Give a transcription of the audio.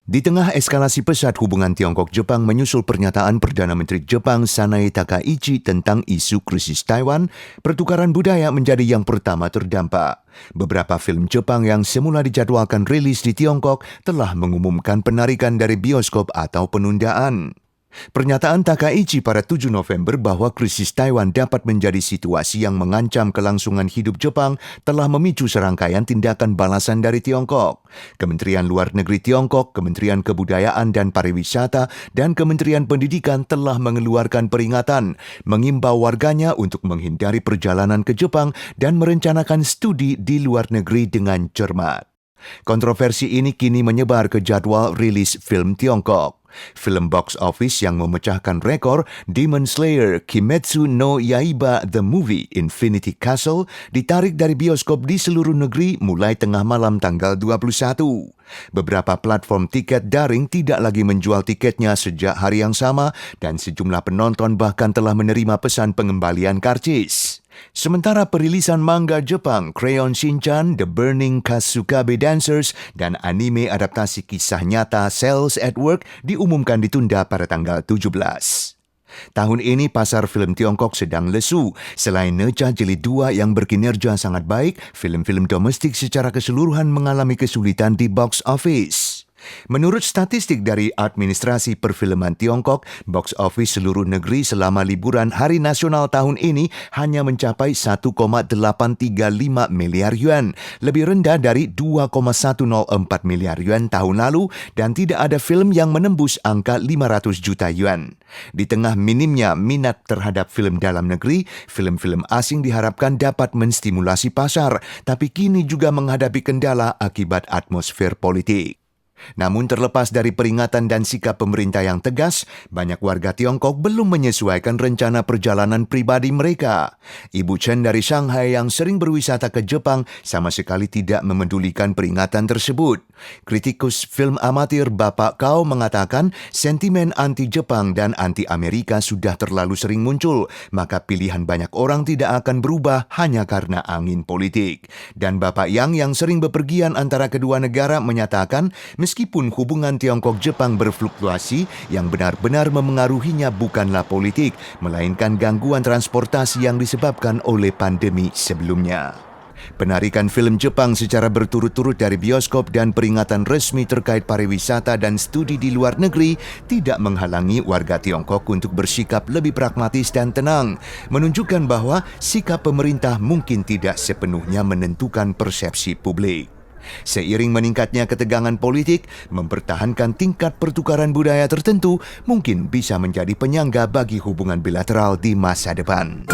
Di tengah eskalasi pesat hubungan Tiongkok-Jepang menyusul pernyataan Perdana Menteri Jepang Sanae Takaichi tentang isu krisis Taiwan, pertukaran budaya menjadi yang pertama terdampak. Beberapa film Jepang yang semula dijadwalkan rilis di Tiongkok telah mengumumkan penarikan dari bioskop atau penundaan. Pernyataan Takaichi pada 7 November bahwa krisis Taiwan dapat menjadi situasi yang mengancam kelangsungan hidup Jepang telah memicu serangkaian tindakan balasan dari Tiongkok. Kementerian Luar Negeri Tiongkok, Kementerian Kebudayaan dan Pariwisata, dan Kementerian Pendidikan telah mengeluarkan peringatan, mengimbau warganya untuk menghindari perjalanan ke Jepang dan merencanakan studi di luar negeri dengan cermat. Kontroversi ini kini menyebar ke jadwal rilis film Tiongkok. Film box office yang memecahkan rekor Demon Slayer Kimetsu no Yaiba The Movie Infinity Castle ditarik dari bioskop di seluruh negeri mulai tengah malam tanggal 21. Beberapa platform tiket daring tidak lagi menjual tiketnya sejak hari yang sama dan sejumlah penonton bahkan telah menerima pesan pengembalian karcis. Sementara perilisan manga Jepang Crayon Shinchan, The Burning Kasukabe Dancers, dan anime adaptasi kisah nyata Cells at Work diumumkan ditunda pada tanggal 17. Tahun ini pasar film Tiongkok sedang lesu. Selain Neca Jilid 2 yang berkinerja sangat baik, film-film domestik secara keseluruhan mengalami kesulitan di box office. Menurut statistik dari Administrasi Perfilman Tiongkok, box office seluruh negeri selama liburan Hari Nasional tahun ini hanya mencapai 1,835 miliar yuan, lebih rendah dari 2,104 miliar yuan tahun lalu dan tidak ada film yang menembus angka 500 juta yuan. Di tengah minimnya minat terhadap film dalam negeri, film-film asing diharapkan dapat menstimulasi pasar, tapi kini juga menghadapi kendala akibat atmosfer politik. Namun terlepas dari peringatan dan sikap pemerintah yang tegas, banyak warga Tiongkok belum menyesuaikan rencana perjalanan pribadi mereka. Ibu Chen dari Shanghai yang sering berwisata ke Jepang sama sekali tidak memedulikan peringatan tersebut. Kritikus film amatir Bapak Kao mengatakan sentimen anti-Jepang dan anti-Amerika sudah terlalu sering muncul, maka pilihan banyak orang tidak akan berubah hanya karena angin politik. Dan Bapak yang sering bepergian antara kedua negara menyatakan meskipun hubungan Tiongkok-Jepang berfluktuasi, yang benar-benar memengaruhinya bukanlah politik, melainkan gangguan transportasi yang disebabkan oleh pandemi sebelumnya. Penarikan film Jepang secara berturut-turut dari bioskop dan peringatan resmi terkait pariwisata dan studi di luar negeri tidak menghalangi warga Tiongkok untuk bersikap lebih pragmatis dan tenang, menunjukkan bahwa sikap pemerintah mungkin tidak sepenuhnya menentukan persepsi publik. Seiring meningkatnya ketegangan politik, mempertahankan tingkat pertukaran budaya tertentu mungkin bisa menjadi penyangga bagi hubungan bilateral di masa depan.